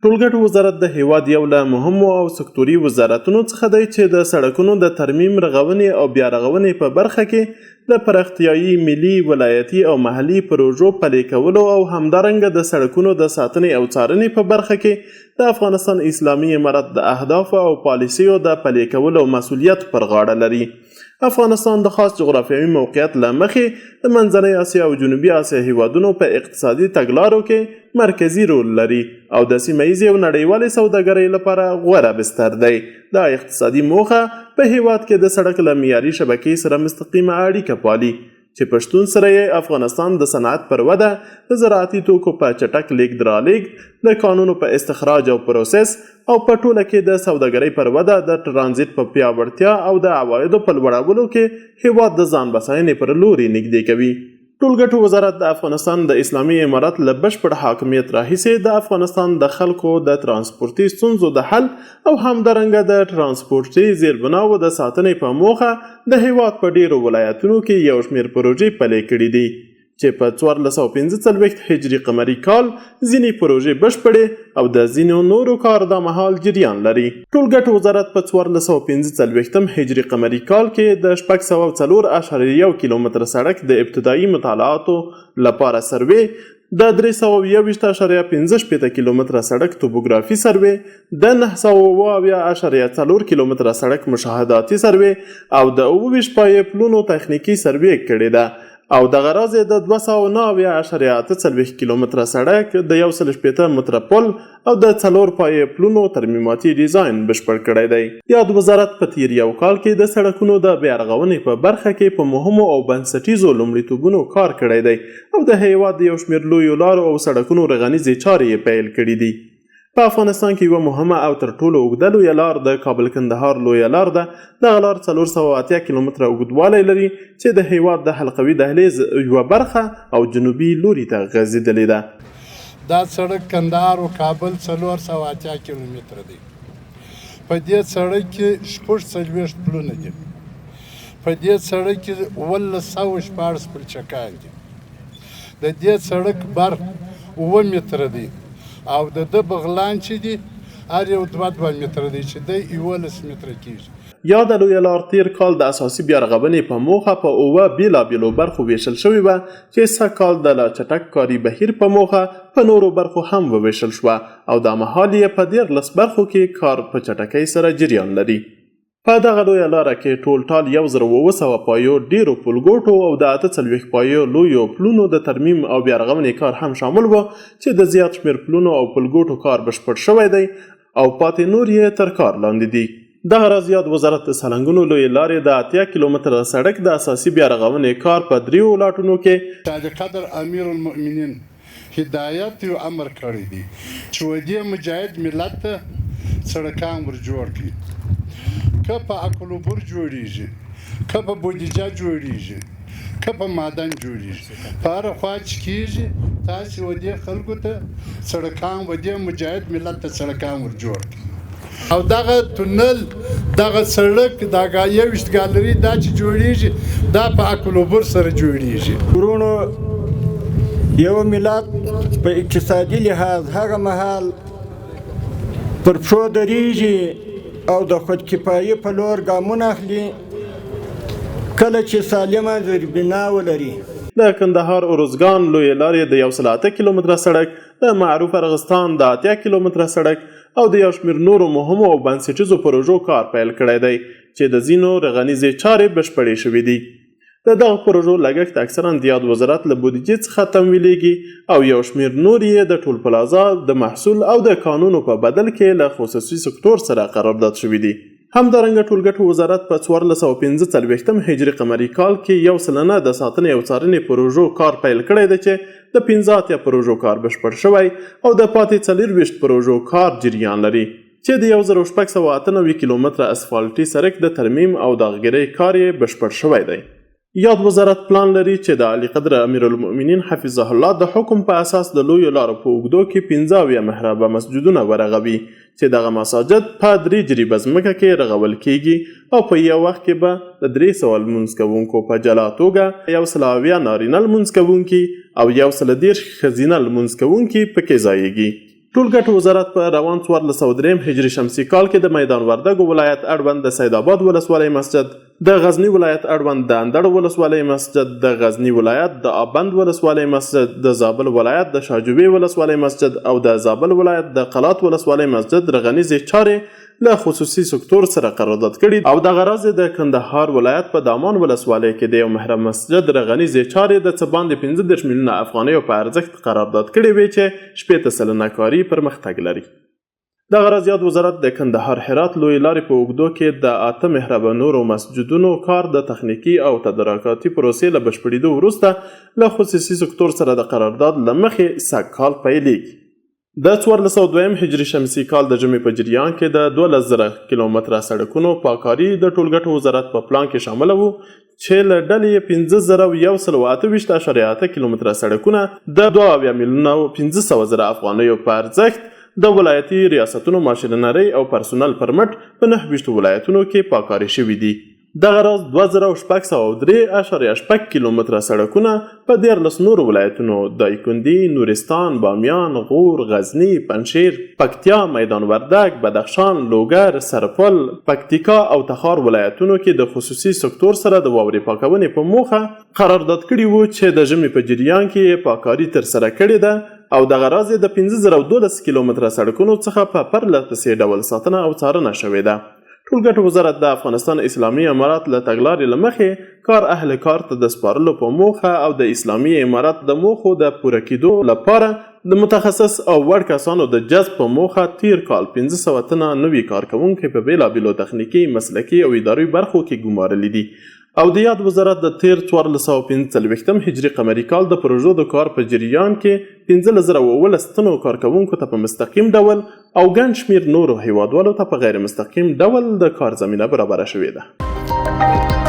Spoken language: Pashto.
ټولګټو وزارت د هیواد یو له مهمو او سکتوري وزارتونو څخه دی چې د سړکونو د ترمیم، رغونې او بیا رغونې په برخه کې د پراختیایي، ملي، ولایتي او محلي پروژو پلي کولو او همدارنګه د سړکونو د ساتنې او څارنې په برخه کې د افغانستان اسلامي امارت د اهدافو او پالیسیو د پلي کولو مسؤلیت پر غاړه لري. افغانستان د خاص جغرافیوي موقعیت له مخې د منځنۍ اسیا او جنوبي اسیا هیوادونو په اقتصادي تګلارو کې مرکزي رول لري او د سیمه ییزې او نړیوالې سوداګرۍ لپاره غوره بستر دی. دا اقتصادي موخه په هیواد کې د سړک له معیاري شبکې سره مستقیمه اړیکه پالي چې په شتون سره یې افغانستان د صنعت پر وده، د زراعتي توکو په چټک لیږد رالېږد، د کانونو په استخراج او پروسس او په ټوله کې د سوداګرۍ پر وده، د ټرانزیټ په پیاوړتیا او د عوایدو په لوړولو کې هیواد د ځان بساینې پر لوري نږدې کوي. ټولګټو وزارت د افغانستان د اسلامي امارت له بشپړ حاکمیت راهیسې د افغانستان د خلکو د ترانسپورتي ستونزو د حل او همدارنګه د ترانسپورتي زیربناوو د ساتنې په موخه د هیواد په ډیرو ولایتونو کې یو شمېر پروژې پلي کړي دي چې په 1445 هجري قمري کال ځینې پروژې بشپړې او د ځینو نورو کار د مهال جریان لري. ټولګټو وزارت په 1445 هجري قمري کال کې د 604.1 کیلومتر سړک د ابتدایي مطالعاتو لپاره سروې، د 321.15 کیلومتر سړک توپوګرافي سروې، د 920.4 کیلومتر سړک مشاهداتي سروې او د 28 پایپلونو تخنیکي سروې کړې ده او د غراض د 209.8 کیلومتر سړک، د 160 متره پل او د 4 پایپلونو ترمیماتي ډیزاین بشپړ کړی دی. یاد وزارت په تیر یو کال کې د سړکونو د بیا رغونې په برخه کې په مهمو او بنسټیزو لومړیتوبونو کار کړی دی او د هیواد یو شمېر لویو لارو او سړکونو رغنیزې چارې یې پیل کړي دي. په افغانستان کې یوه مهمه او تر ټولو اوږده لویه لار د کابل کندهار لویه لار ده. دغه لار 480 کیلومتره اوږدوالی لري چې د هیواد د حلقوي دهلیز یوه برخه او جنوبي لوري ته غځېدلې ده. دا سړک کندهار او کابل 480 کیلومتره دی. په دې سړک کې 46 پلونه دي. په دې سړک کې 1914 پلچکان دي. د دې سړک بر 9 متره دی او د بغلان چې دی هر یو 2 متره دی چې دی 11 متره کېږي. یاده لویه لار تیر کال د اساسي بیا رغونې په موخه په 9 بېلابېلو برخو ویشل شوې وه چې سږ کال د لا چټک کاري بهیر په موخه په نورو برخو هم وویشل شوه او دا مهال یې په 13 برخو کې کار په چټکۍ سره جریان لري. په دغه لویه لاره کې ټول ټال 1900 پایو ډیرو پولګوټو او د 48 پایو لویو پلونو د ترمیم او بیا رغونې کار هم شامل و چې د زیات شمېر پلونو او پولګوټو کار بشپړ شوی دی او پاتې نور یې تر کار لاندې دي. دغه راز یاد وزارت د سلنګونو لویې لارې د 80 کیلومتره سړک د اساسي بیا رغونې کار په 3 ولاټونو کې تاج قدر امیر المؤمنین هدایت او امر کړی دی چې ودې مجاهد ملت ته سړکان ور جوړ کړي. که په اکلوبور جوړیږي، که په بودیجه جوړیږي، که په معدن جوړیږي، په هره خوا چې کېږي تاسې ودې خلکو ته سړکان، ودې مجاهد ملت ته سړکان ور جوړ کړي. او دغه تونل، دغه سړک، دغه 21 ګالري دا چې جوړیږي دا په اکلوبور سره جوړیږي. ورونو یو ملت په اقتصادي لحاظ هغه مهال پر پښو درېږي او د خودکفایي په لور ګامونه اخلي کله چې سالمه زیربنا ولري. د کندهار ارزګان لویې لارې د 108 کیلومتره سړک، د معروف ارغستان د 80 کیلومتره سړک او د یو شمېر نورو مهمو او بنسټیزو پروژو کار پیل کړی دی چې د ځینو رغنیزې چارې بشپړې شوې دي. د دغه پروژو لګښت اکثرا د یاد وزارت له بودیجې څخه تمویلیږي او یو شمېر نور یې د ټول پلازا د محصول او د قانونو په بدل کې له خصوصي سکتور سره قرارداد شوي دي. همدارنګه ټولګټو وزارت په 1445 هجري قمري کال کې یو سلنه د ساتنې او څارنې پروژو کار پیل کړی دی چې د 15 پروژو کار بشپړ شوی او د پاتې 24 پروژو کار جریان لري چې د 1698 کیلومتره اسفالټي سړک د ترمیم او داغګیرۍ کار یې بشپړ شوی دی. یاد وزارت پلان لري چې د علی قدر امیر المؤمنین حفظه الله د حکم په اساس د لویو لارو په اوږدو کې 15 محرابه مسجدونه ورغوي چې دغه مساجد په 3 جریبه ځمکه کې رغول کیږي او په یو وخت کې به د 300 لمونځ کوونکو په جلا توګه 120 نارینه لمونځ کوونکي او 110 ښځینه لمونځ کوونکي پکې ځایږي. ټولګټو وزارت په روان 1403 هجري شمسي کال کې د میدان وردګو ولایت اړوند د سید آباد ولسوالۍ مسجد، د غزنی ولایت اړوند د اندړ ولسوالۍ مسجد، د غزنی ولایت د آبند ولسوالۍ مسجد، د زابل ولایت د شاجوبي ولسوالۍ مسجد او د زابل ولایت د قلات ولسوالۍ مسجد رغنیزې چارې له خصوصي سکتور سره قرارداد کړي او دغه راز د کندهار ولایت په دامان ولسوالۍ کې د یو محرم مسجد رغنیزې چارې د څه باندې 15 میلیونه افغانیو په ارزښت قرارداد کړي وې چې 80 سلنه کاري پرمختګ لري. دغه راز یاد وزارت د کندهار هرات لوی لارې په اوږدو کې د 8 محرابه نورو مسجدونو کار د تخنیکي او تدارکاتي پروسې له بشپړېدو وروسته له خصوصي سکتور سره د قرارداد له مخې سږکال پیلېږي. د 1402 هجري شمسي کال د ژمي په جریان کې د 12,000 کیلومتره سړکونو پاککاري د ټولګټو وزارت په پلان کې شامل وو چې له ډلې 15,128.8 کیلومتره سړکونه د 2,500,000 افغانیو په ارزښت د ولایتي ریاستونو ماشینرۍ او پرسونل پر مټ په 29 ولایتونو کې پاککاري شوي دي. دغه راز 2,603.8 کیلومتره سړکونه په 14 نورو ولایتونو دایکنډي، نورستان، بامیان، غور، غزني، پنجشیر، پکتیا، میدان وردګ، بدخشان، لوګر، سرپل، پکتیکا او تخار ولایتونو کې د خصوصي سکتور سره د واورې پاکونې په موخه قرارداد کړي وو چې د ژمي په جریان کې پاککاري ترسره کړې ده او دغه راز د 15,012 کیلومتره سړکونو څخه په پرله پسې ډول ساتنه او څارنه شوې ده. ټولګټو وزارت د افغانستان اسلامي امارت له تګلارې له مخې کار اهل کار ته د سپارلو په موخه او د اسلامي امارت د موخو د پوره کېدو لپاره د متخصص او وړ کسانو د جذب په موخه تیر کال 500 تنه نوي کارکوونکي په بېلابېلو تخنیکي، مسلکي او اداري برخو کې ګمارلي دي او د یاد وزارت د تیر 1445 هجري قمري کال د پروژو د کار په جریان کې 15,019 تنو کارکوونکو ته په مستقیم ډول او ګڼ شمېر نورو هیوادوالو ته په غیر مستقیم ډول د کار زمینه برابره شوې ده.